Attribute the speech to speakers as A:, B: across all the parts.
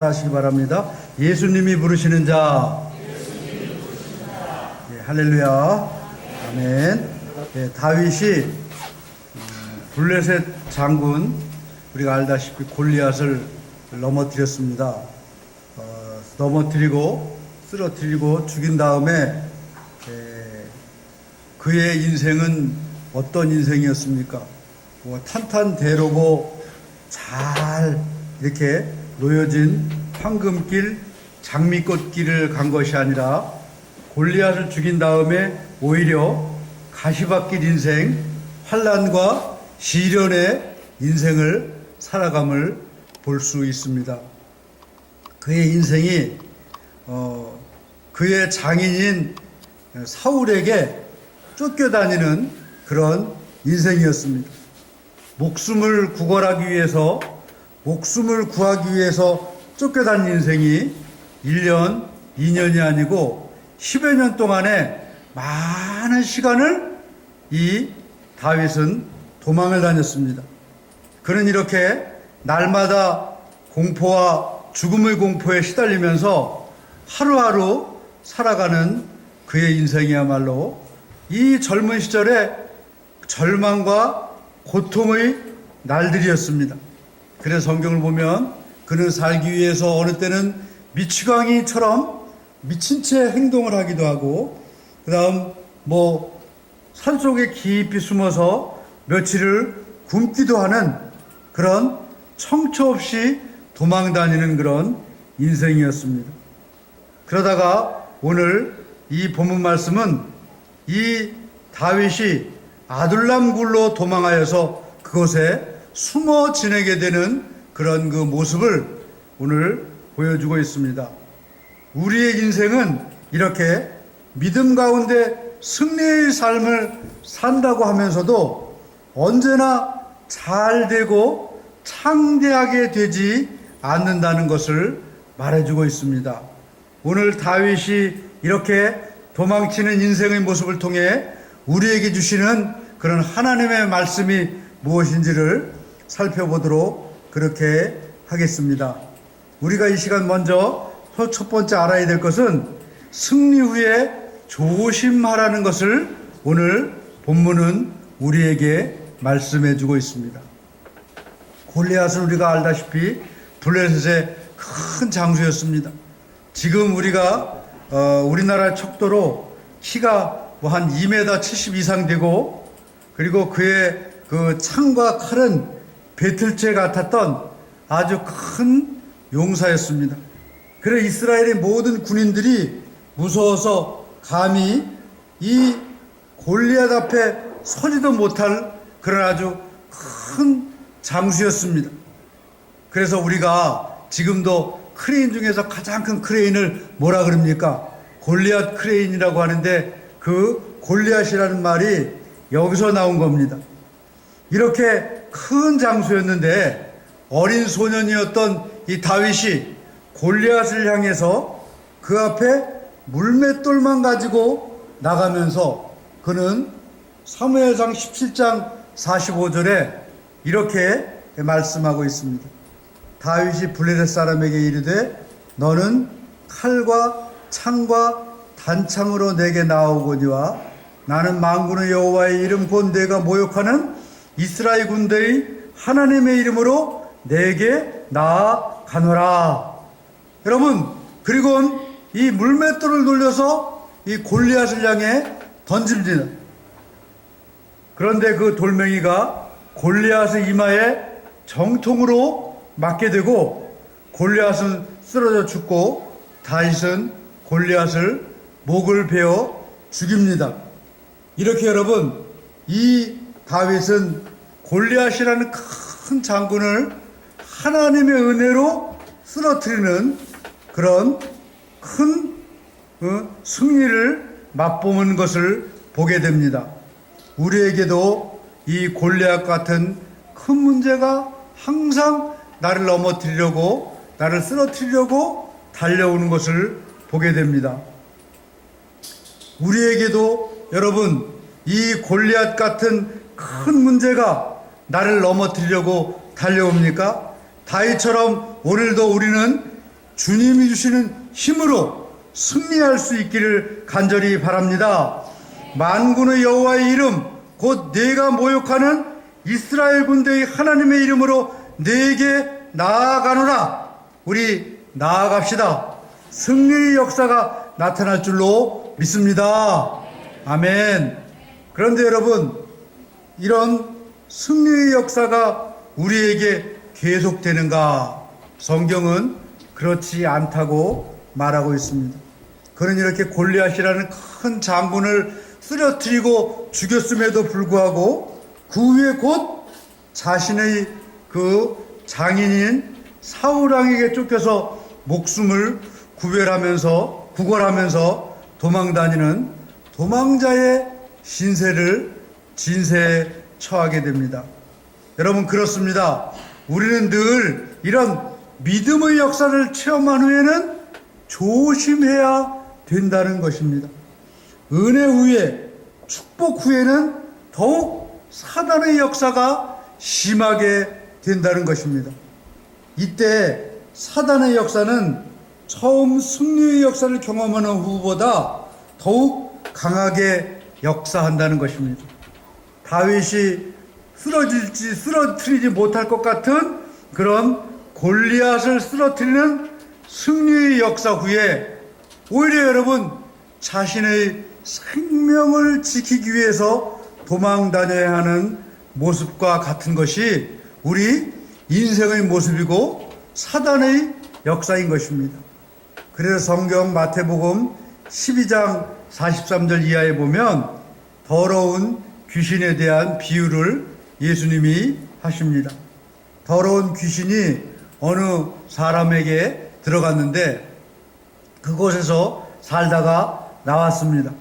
A: 하시기 바랍니다. 예수님이 부르시는 자. 예, 할렐루야. 아멘. 예, 다윗이 블레셋 장군, 우리가 알다시피 골리앗을 넘어뜨렸습니다. 넘어뜨리고 쓰러뜨리고 죽인 다음에 그의 인생은 어떤 인생이었습니까? 탄탄대로고 잘 이렇게 놓여진 황금길, 장미꽃길을 간 것이 아니라 골리앗을 죽인 다음에 오히려 가시밭길 인생, 환난과 시련의 인생을 살아감을 볼 수 있습니다. 그의 인생이 그의 장인인 사울에게 쫓겨다니는 그런 인생이었습니다. 목숨을 구하기 위해서 쫓겨다닌 인생이 1년, 2년이 아니고 10여 년 동안에 많은 시간을 이 다윗은 도망을 다녔습니다. 그는 이렇게 날마다 공포와 죽음의 공포에 시달리면서 하루하루 살아가는 그의 인생이야말로 이 젊은 시절에 절망과 고통의 날들이었습니다. 그래서 성경을 보면 그는 살기 위해서 어느 때는 미치광이처럼 미친 채 행동을 하기도 하고, 그 다음 산속에 깊이 숨어서 며칠을 굶기도 하는 그런 청처 없이 도망다니는 그런 인생이었습니다. 그러다가 오늘 이 본문 말씀은 이 다윗이 아둘람 굴로 도망하여서 그곳에 숨어 지내게 되는 그런 그 모습을 오늘 보여주고 있습니다. 우리의 인생은 이렇게 믿음 가운데 승리의 삶을 산다고 하면서도 언제나 잘 되고 창대하게 되지 않는다는 것을 말해주고 있습니다. 오늘 다윗이 이렇게 도망치는 인생의 모습을 통해 우리에게 주시는 그런 하나님의 말씀이 무엇인지를 살펴보도록 그렇게 하겠습니다. 우리가 이 시간 먼저 첫 번째 알아야 될 것은 승리 후에 조심하라는 것을 오늘 본문은 우리에게 말씀해 주고 있습니다. 골리앗은 우리가 알다시피 블레셋의 큰 장수였습니다. 지금 우리가 우리나라 척도로 키가 한 2m 70 이상 되고, 그리고 그의 그 창과 칼은 배틀째 같았던 아주 큰 용사였습니다. 그래 이스라엘의 모든 군인들이 무서워서 감히 이 골리앗 앞에 서지도 못할 그런 아주 큰 장수였습니다. 그래서 우리가 지금도 크레인 중에서 가장 큰 크레인을 뭐라 그럽니까? 골리앗 크레인이라고 하는데, 그 골리앗이라는 말이 여기서 나온 겁니다. 이렇게 큰 장수였는데 어린 소년이었던 이 다윗이 골리앗을 향해서 그 앞에 물맷돌만 가지고 나가면서 그는 사무엘상 17장 45절에 이렇게 말씀하고 있습니다. 다윗이 블레셋 사람에게 이르되 너는 칼과 창과 단창으로 내게 나오거니와 나는 만군의 여호와의 이름 곧 내가 모욕하는 이스라엘 군대의 하나님의 이름으로 내게 나아가노라. 여러분, 그리고 이 물맷돌을 돌려서 이 골리앗을 향해 던집니다. 그런데 그 돌멩이가 골리앗의 이마에 정통으로 맞게 되고 골리앗은 쓰러져 죽고 다윗은 골리앗을 목을 베어 죽입니다. 이렇게 여러분, 이 다윗은 골리앗이라는 큰 장군을 하나님의 은혜로 쓰러뜨리는 그런 큰 승리를 맛보는 것을 보게 됩니다. 우리에게도 이 골리앗 같은 큰 문제가 항상 나를 넘어뜨리려고, 나를 쓰러뜨리려고 달려오는 것을 보게 됩니다. 우리에게도 여러분, 이 골리앗 같은 큰 문제가 나를 넘어뜨리려고 달려옵니까? 다윗처럼 오늘도 우리는 주님이 주시는 힘으로 승리할 수 있기를 간절히 바랍니다. 만군의 여호와의 이름 곧 내가 모욕하는 이스라엘 군대의 하나님의 이름으로 내게 나아가노라. 우리 나아갑시다. 승리의 역사가 나타날 줄로 믿습니다. 아멘. 그런데 여러분, 이런 승리의 역사가 우리에게 계속되는가? 성경은 그렇지 않다고 말하고 있습니다. 그는 이렇게 골리앗이라는 큰 장군을 쓰러뜨리고 죽였음에도 불구하고 그 후에 곧 자신의 그 장인인 사울왕에게 쫓겨서 목숨을 구걸하면서 도망다니는 도망자의 진세에 처하게 됩니다. 여러분, 그렇습니다. 우리는 늘 이런 믿음의 역사를 체험한 후에는 조심해야 된다는 것입니다. 은혜 후에, 축복 후에는 더욱 사단의 역사가 심하게 된다는 것입니다. 이때 사단의 역사는 처음 승리의 역사를 경험하는 후보다 더욱 강하게 역사한다는 것입니다. 다윗이 쓰러뜨리지 못할 것 같은 그런 골리앗을 쓰러뜨리는 승리의 역사 후에 오히려 여러분, 자신의 생명을 지키기 위해서 도망 다녀야 하는 모습과 같은 것이 우리 인생의 모습이고 사단의 역사인 것입니다. 그래서 성경 마태복음 12장 43절 이하에 보면 더러운 귀신에 대한 비유를 예수님이 하십니다. 더러운 귀신이 어느 사람에게 들어갔는데 그곳에서 살다가 나왔습니다.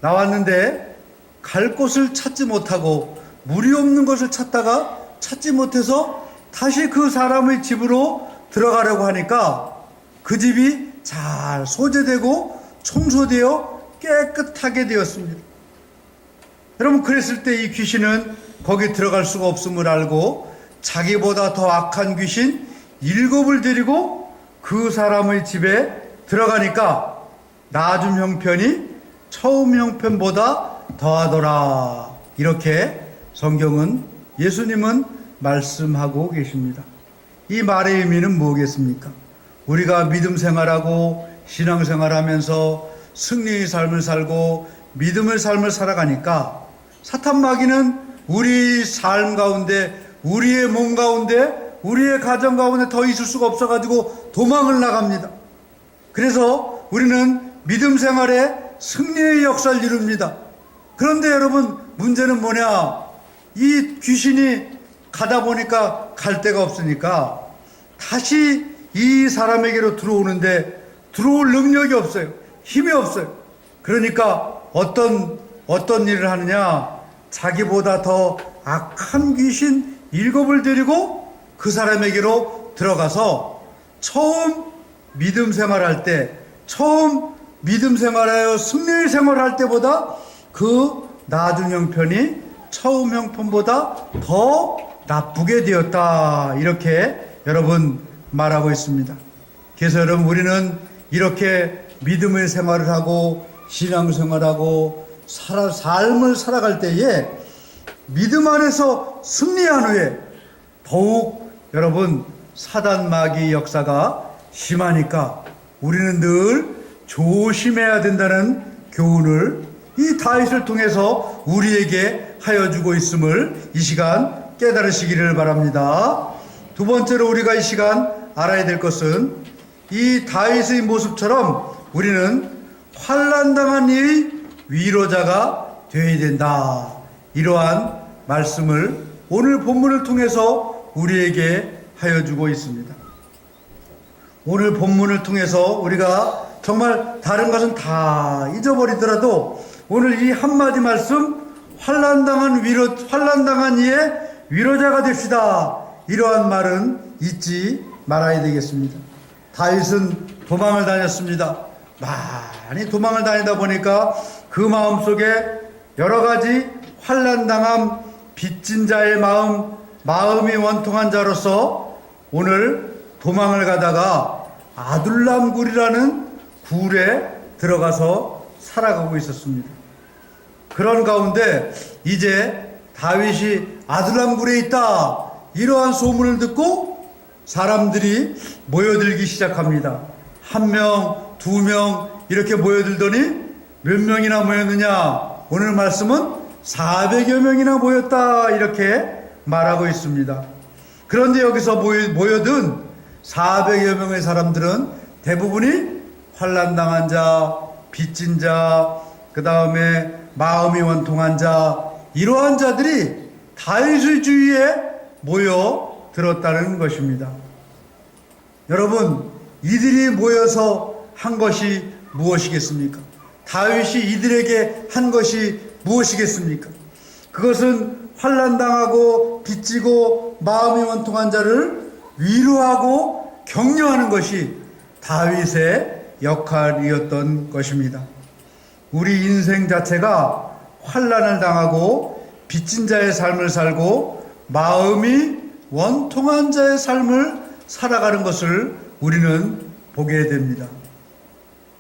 A: 나왔는데 갈 곳을 찾지 못하고 물이 없는 것을 찾다가 찾지 못해서 다시 그 사람의 집으로 들어가려고 하니까 그 집이 잘 소재되고 청소되어 깨끗하게 되었습니다. 여러분, 그랬을 때 이 귀신은 거기 들어갈 수가 없음을 알고 자기보다 더 악한 귀신 7을 데리고 그 사람의 집에 들어가니까 나중 형편이 처음 형편보다 더하더라. 이렇게 성경은, 예수님은 말씀하고 계십니다. 이 말의 의미는 뭐겠습니까? 우리가 믿음 생활하고 신앙 생활하면서 승리의 삶을 살고 믿음의 삶을 살아가니까 사탄 마귀는 우리 삶 가운데, 우리의 몸 가운데, 우리의 가정 가운데 더 있을 수가 없어가지고 도망을 나갑니다. 그래서 우리는 믿음 생활에 승리의 역사를 이룹니다. 그런데 여러분, 문제는 뭐냐? 이 귀신이 가다 보니까 갈 데가 없으니까 다시 이 사람에게로 들어오는데 들어올 능력이 없어요. 힘이 없어요. 그러니까 어떤 일을 하느냐? 자기보다 더 악한 귀신 7을 데리고 그 사람에게로 들어가서 처음 믿음 생활할 때, 처음 믿음 생활하여 승리의 생활할 때보다 그 나중 형편이 처음 형편보다 더 나쁘게 되었다. 이렇게 여러분 말하고 있습니다. 그래서 여러분, 우리는 이렇게 믿음의 생활을 하고 신앙 생활하고 삶을 살아갈 때에 믿음 안에서 승리한 후에 더욱 여러분, 사단 마귀 역사가 심하니까 우리는 늘 조심해야 된다는 교훈을 이 다윗을 통해서 우리에게 하여 주고 있음을 이 시간 깨달으시기를 바랍니다. 두 번째로 우리가 이 시간 알아야 될 것은 이 다윗의 모습처럼 우리는 환난당한 이의 위로자가 되어야 된다. 이러한 말씀을 오늘 본문을 통해서 우리에게 하여 주고 있습니다. 오늘 본문을 통해서 우리가 정말 다른 것은 다 잊어버리더라도 오늘 이 한마디 말씀, 환난당한 이의 위로자가 됩시다. 이러한 말은 잊지 말아야 되겠습니다. 다윗은 도망을 다녔습니다. 많이 도망을 다니다 보니까 그 마음속에 여러 가지 환난당함, 빚진 자의 마음이 원통한 자로서 오늘 도망을 가다가 아둘람 굴이라는 굴에 들어가서 살아가고 있었습니다. 그런 가운데 이제 다윗이 아둘람 굴에 있다, 이러한 소문을 듣고 사람들이 모여들기 시작합니다. 1명, 2명 이렇게 모여들더니 몇 명이나 모였느냐? 오늘 말씀은 400여 명이나 모였다, 이렇게 말하고 있습니다. 그런데 여기서 모여든 400여 명의 사람들은 대부분이 환난당한 자, 빚진 자, 그 다음에 마음이 원통한 자, 이러한 자들이 다윗의 주위에 모여 들었다는 것입니다. 여러분, 이들이 모여서 한 것이 무엇이겠습니까? 다윗이 이들에게 한 것이 무엇이겠습니까? 그것은 환난당하고 빚지고 마음이 원통한 자를 위로하고 격려하는 것이 다윗의 역할이었던 것입니다. 우리 인생 자체가 환난을 당하고 빚진 자의 삶을 살고 마음이 원통한 자의 삶을 살아가는 것을 우리는 보게 됩니다.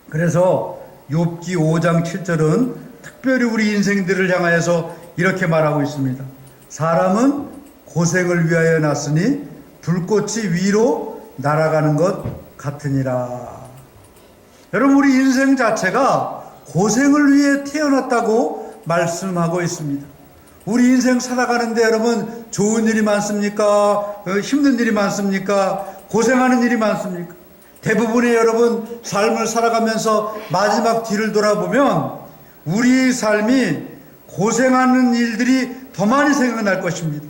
A: 그래서 욥기 5장 7절은 특별히 우리 인생들을 향하여서 이렇게 말하고 있습니다. 사람은 고생을 위하여 났으니 불꽃이 위로 날아가는 것 같으니라. 여러분, 우리 인생 자체가 고생을 위해 태어났다고 말씀하고 있습니다. 우리 인생 살아가는데 여러분, 좋은 일이 많습니까? 힘든 일이 많습니까? 고생하는 일이 많습니까? 대부분의 여러분 삶을 살아가면서 마지막 뒤를 돌아보면 우리 삶이 고생하는 일들이 더 많이 생각날 것입니다.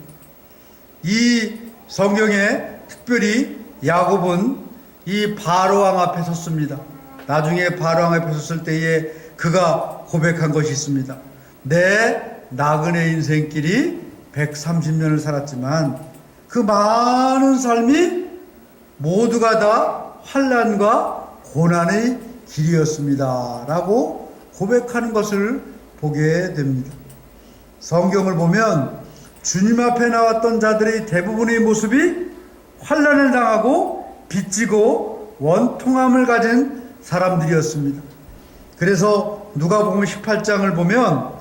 A: 이 성경에 특별히 야곱은 이 바로왕 앞에 섰습니다. 나중에 바로왕 앞에 섰을 때에 그가 고백한 것이 있습니다. 내 나그네 인생길이 130년을 살았지만 그 많은 삶이 모두가 다 환난과 고난의 길이었습니다 라고 고백하는 것을 보게 됩니다. 성경을 보면 주님 앞에 나왔던 자들의 대부분의 모습이 환난을 당하고 빚지고 원통함을 가진 사람들이었습니다. 그래서 누가복음 18장을 보면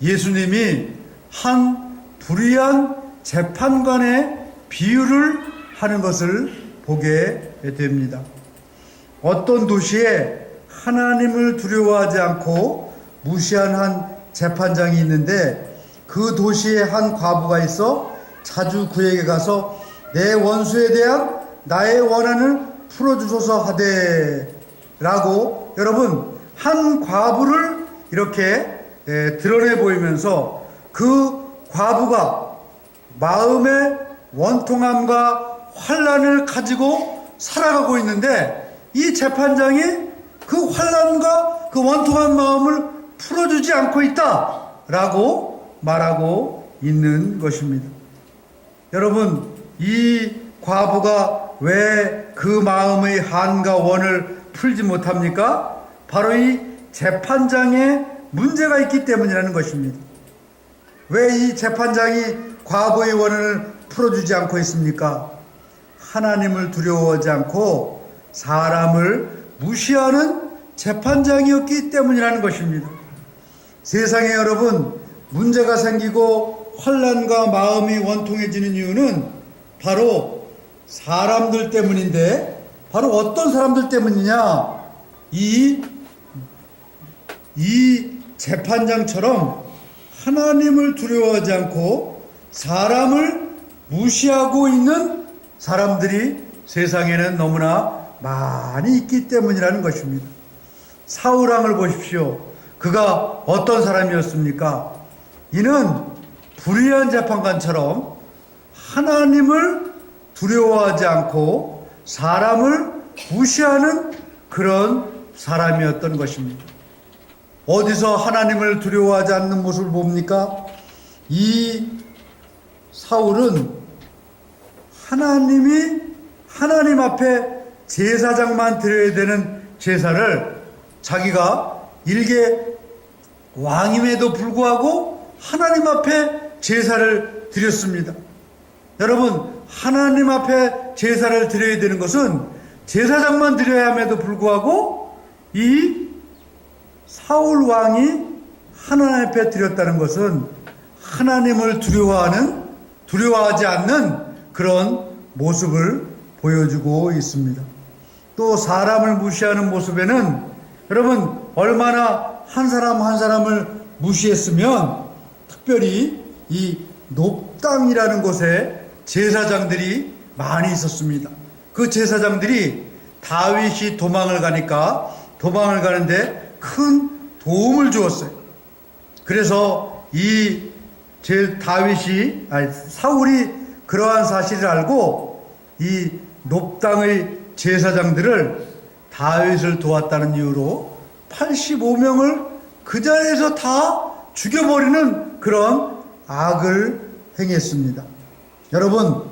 A: 예수님이 한 불의한 재판관의 비유를 하는 것을 보게 됩니다. 어떤 도시에 하나님을 두려워하지 않고 무시한 한 재판장이 있는데 그 도시에 한 과부가 있어 자주 그에게 가서 내 원수에 대한 나의 원한을 풀어주소서 하되 라고, 여러분, 한 과부를 이렇게 드러내 보이면서 그 과부가 마음의 원통함과 환난을 가지고 살아가고 있는데 이 재판장이 그 환난과 그 원통한 마음을 풀어주지 않고 있다라고 말하고 있는 것입니다. 여러분, 이 과부가 왜 그 마음의 한과 원을 풀지 못합니까? 바로 이 재판장에 문제가 있기 때문이라는 것입니다. 왜 이 재판장이 과부의 원한을 풀어주지 않고 있습니까? 하나님을 두려워하지 않고 사람을 무시하는 재판장이었기 때문이라는 것입니다. 세상에 여러분, 문제가 생기고 환난과 마음이 원통해지는 이유는 바로 사람들 때문인데, 바로 어떤 사람들 때문이냐? 이 재판장처럼 하나님을 두려워하지 않고 사람을 무시하고 있는 사람들이 세상에는 너무나 많이 있기 때문이라는 것입니다. 사울왕을 보십시오. 그가 어떤 사람이었습니까? 이는 불의한 재판관처럼 하나님을 두려워하지 않고 사람을 무시하는 그런 사람이었던 것입니다. 어디서 하나님을 두려워하지 않는 모습을 봅니까? 이 사울은 하나님 앞에 제사장만 드려야 되는 제사를 자기가 일개 왕임에도 불구하고 하나님 앞에 제사를 드렸습니다. 여러분, 하나님 앞에 제사를 드려야 되는 것은 제사장만 드려야 함에도 불구하고 이 사울 왕이 하나님 앞에 드렸다는 것은 하나님을 두려워하지 않는 그런 모습을 보여주고 있습니다. 또 사람을 무시하는 모습에는 여러분 얼마나 한 사람 한 사람을 무시했으면 특별히 이 높당이라는 곳에 제사장들이 많이 있었습니다. 그 제사장들이 다윗이 도망을 가는데 큰 도움을 주었어요. 그래서 사울이 그러한 사실을 알고 이 높당의 제사장들을 다윗을 도왔다는 이유로 85명을 그 자리에서 다 죽여버리는 그런 악을 행했습니다. 여러분,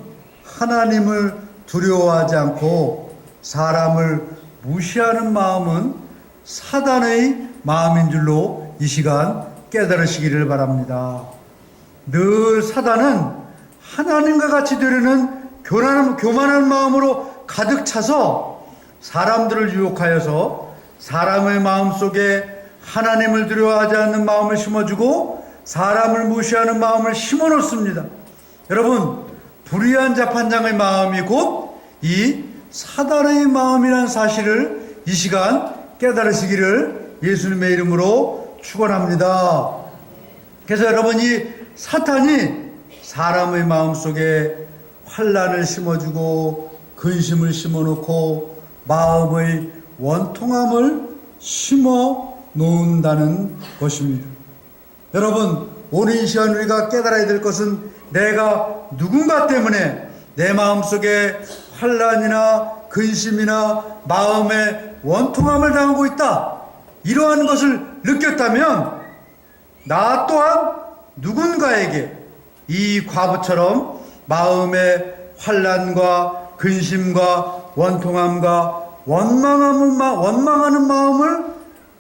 A: 하나님을 두려워하지 않고 사람을 무시하는 마음은 사단의 마음인 줄로 이 시간 깨달으시기를 바랍니다. 늘 사단은 하나님과 같이 되려는 교만한 마음으로 가득 차서 사람들을 유혹하여서 사람의 마음속에 하나님을 두려워하지 않는 마음을 심어주고 사람을 무시하는 마음을 심어놓습니다. 여러분, 불의한 재판장의 마음이 곧 이 사단의 마음이라는 사실을 이 시간 깨달으시기를 예수님의 이름으로 축원합니다. 그래서 여러분, 이 사탄이 사람의 마음속에 환난을 심어주고 근심을 심어놓고 마음의 원통함을 심어 놓는다는 것입니다. 여러분, 오늘 이 시간 우리가 깨달아야 될 것은 내가 누군가 때문에 내 마음속에 환난이나 근심이나 마음의 원통함을 당하고 있다, 이러한 것을 느꼈다면 나 또한 누군가에게 이 과부처럼 마음의 환난과 근심과 원통함과 원망하는 마음을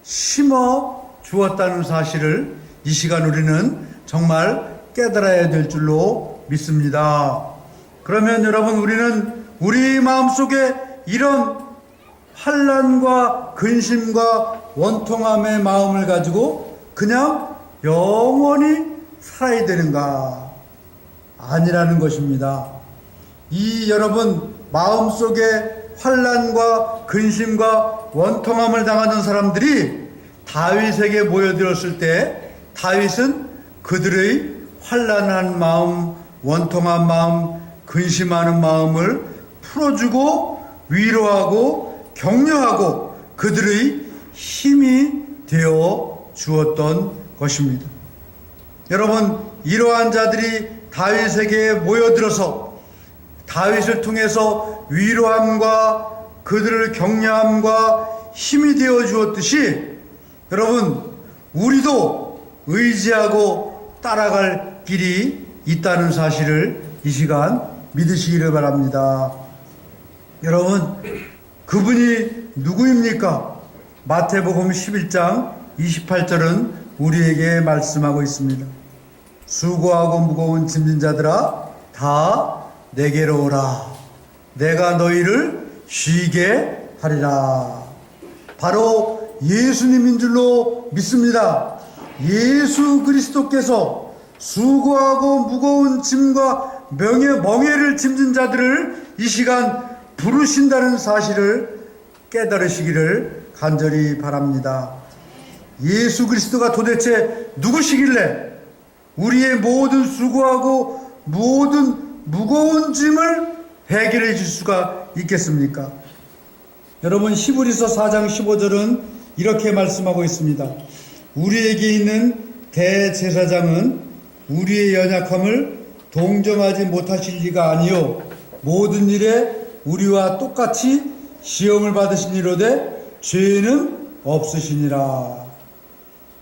A: 심어 주었다는 사실을 이 시간 우리는 정말 깨달아야 될 줄로 믿습니다. 그러면 여러분, 우리는 우리 마음속에 이런 환난과 근심과 원통함의 마음을 가지고 그냥 영원히 살아야 되는가? 아니라는 것입니다. 이 여러분 마음속에 환난과 근심과 원통함을 당하는 사람들이 다윗에게 모여들었을 때 다윗은 그들의 환난한 마음, 원통한 마음, 근심하는 마음을 풀어주고 위로하고 격려하고 그들의 힘이 되어 주었던 것입니다. 여러분, 이러한 자들이 다윗에게 모여들어서 다윗을 통해서 위로함과 그들을 격려함과 힘이 되어 주었듯이 여러분, 우리도 의지하고 따라갈 길이 있다는 사실을 이 시간 믿으시기를 바랍니다. 여러분, 그분이 누구입니까? 마태복음 11장 28절은 우리에게 말씀하고 있습니다. 수고하고 무거운 짐진 자들아 다 내게로 오라. 내가 너희를 쉬게 하리라. 바로 예수님인 줄로 믿습니다. 예수 그리스도께서 수고하고 무거운 짐과 멍에를 짐진 자들을 이 시간 부르신다는 사실을 깨달으시기를 간절히 바랍니다. 예수 그리스도가 도대체 누구시길래 우리의 모든 수고하고 모든 무거운 짐을 해결해 줄 수가 있겠습니까? 여러분, 히브리서 4장 15절은 이렇게 말씀하고 있습니다. 우리에게 있는 대제사장은 우리의 연약함을 동정하지 못하실 리가 아니요 모든 일에 우리와 똑같이 시험을 받으신 이로되 죄는 없으시니라.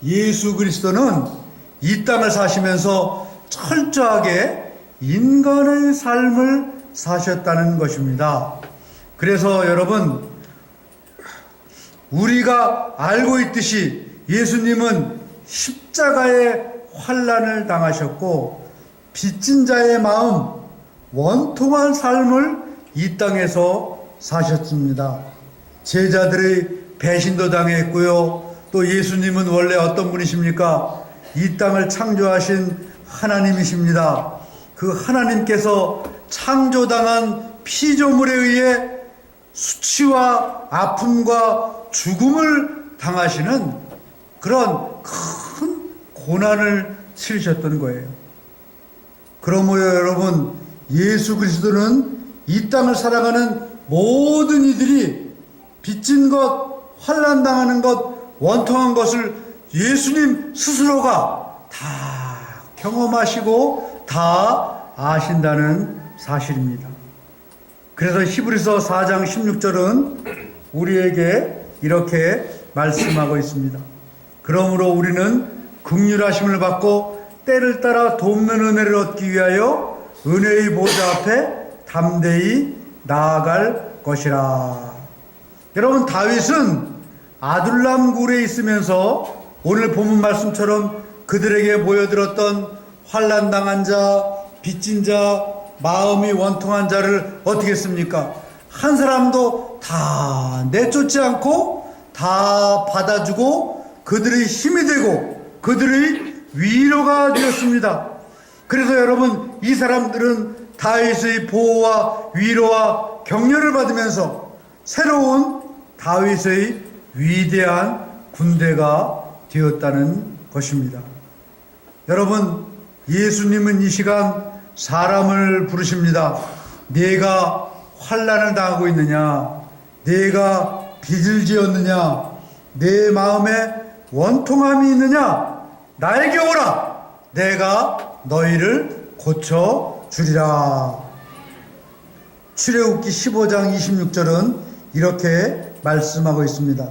A: 예수 그리스도는 이 땅을 사시면서 철저하게 인간의 삶을 사셨다는 것입니다. 그래서 여러분, 우리가 알고 있듯이 예수님은 십자가의 환난을 당하셨고 빚진 자의 마음, 원통한 삶을 이 땅에서 사셨습니다. 제자들의 배신도 당했고요. 또 예수님은 원래 어떤 분이십니까? 이 땅을 창조하신 하나님이십니다. 그 하나님께서 창조당한 피조물에 의해 수치와 아픔과 죽음을 당하시는 그런 큰 고난을 치르셨던 거예요. 그러므로 여러분, 예수 그리스도는 이 땅을 살아가는 모든 이들이 빚진 것, 환난 당하는 것, 원통한 것을 예수님 스스로가 다 경험하시고 다 아신다는 사실입니다. 그래서 히브리서 4장 16절은 우리에게 이렇게 말씀하고 있습니다. 그러므로 우리는 긍휼하심을 받고 때를 따라 돕는 은혜를 얻기 위하여 은혜의 보좌 앞에 담대히 나아갈 것이라. 여러분, 다윗은 아둘람 굴에 있으면서 오늘 본문 말씀처럼 그들에게 모여들었던 환난당한 자, 빚진 자, 마음이 원통한 자를 어떻게 했습니까? 한 사람도 다 내쫓지 않고 다 받아주고 그들의 힘이 되고 그들의 위로가 되었습니다. 그래서 여러분, 이 사람들은 다윗의 보호와 위로와 격려를 받으면서 새로운 다윗의 위대한 군대가 되었다는 것입니다. 여러분, 예수님은 이 시간 사람을 부르십니다. 내가 환난을 당하고 있느냐? 내가 빚을 지었느냐? 내 마음에 원통함이 있느냐? 나에게 오라. 내가 너희를 고쳐주리라. 출애굽기 15장 26절은 이렇게 말씀하고 있습니다.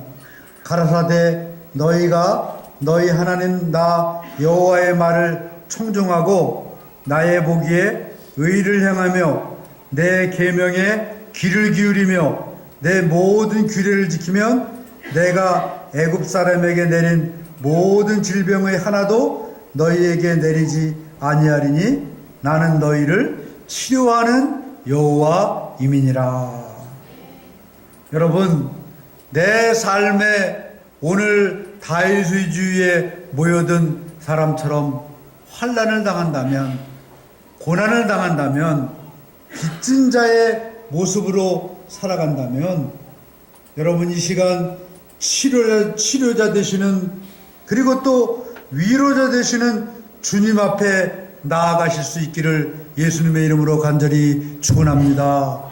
A: 가라사대 너희가 너희 하나님 나 여호와의 말을 청종하고 나의 보기에 의를 행하며 내 계명에 귀를 기울이며 내 모든 규례를 지키면 내가 애굽 사람에게 내린 모든 질병의 하나도 너희에게 내리지 아니하리니 나는 너희를 치료하는 여호와임이니라. 여러분, 내 삶에 오늘 다윗의 주위에 모여든 사람처럼 환난을 당한다면, 고난을 당한다면, 빚진 자의 모습으로 살아간다면, 여러분 이 시간 치료자 되시는, 그리고 또 위로자 되시는 주님 앞에 나아가실 수 있기를 예수님의 이름으로 간절히 축원합니다.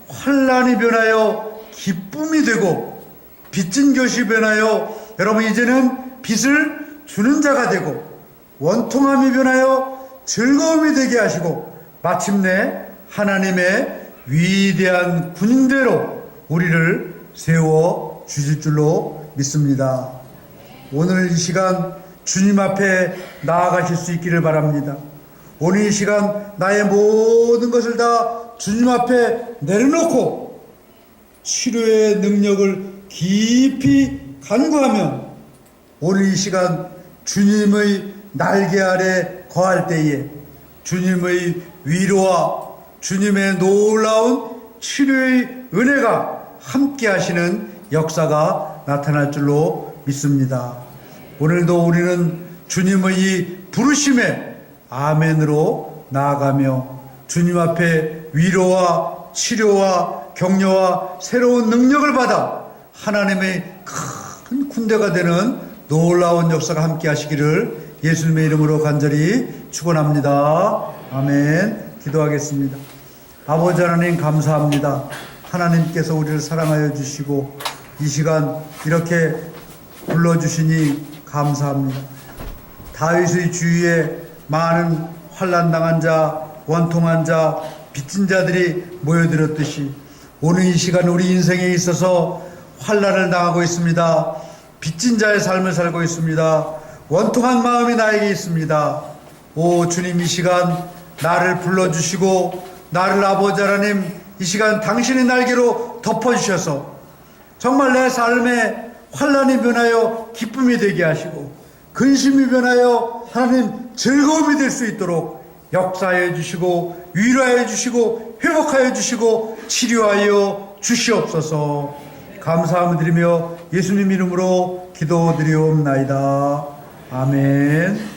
A: 환난이 변하여 기쁨이 되고 빚진 것이 변하여 여러분 이제는 빚을 주는 자가 되고 원통함이 변하여 즐거움이 되게 하시고 마침내 하나님의 위대한 군대로 우리를 세워 주실 줄로 믿습니다. 오늘 이 시간 주님 앞에 나아가실 수 있기를 바랍니다. 오늘 이 시간 나의 모든 것을 다 주님 앞에 내려놓고 치료의 능력을 깊이 간구하면 오늘 이 시간 주님의 날개 아래 거할 때에 주님의 위로와 주님의 놀라운 치료의 은혜가 함께 하시는 역사가 나타날 줄로 믿습니다. 오늘도 우리는 주님의 이 부르심에 아멘으로 나아가며 주님 앞에 위로와 치료와 격려와 새로운 능력을 받아 하나님의 큰 군대가 되는 놀라운 역사가 함께 하시기를 예수님의 이름으로 간절히 축원합니다. 아멘. 기도하겠습니다. 아버지 하나님 감사합니다. 하나님께서 우리를 사랑하여 주시고 이 시간 이렇게 불러주시니 감사합니다. 다윗의 주위에 많은 환난당한 자, 원통한 자, 빚진 자들이 모여들었듯이 오늘 이 시간 우리 인생에 있어서 환난을 당하고 있습니다. 빚진 자의 삶을 살고 있습니다. 원통한 마음이 나에게 있습니다. 오 주님, 이 시간 나를 불러주시고 나를 아버지 하나님 이 시간 당신의 날개로 덮어주셔서 정말 내 삶에 환난이 변하여 기쁨이 되게 하시고 근심이 변하여 하나님 즐거움이 될 수 있도록 역사해 주시고 위로하여 주시고 회복하여 주시고 치료하여 주시옵소서. 감사함을 드리며 예수님 이름으로 기도드리옵나이다. 아멘.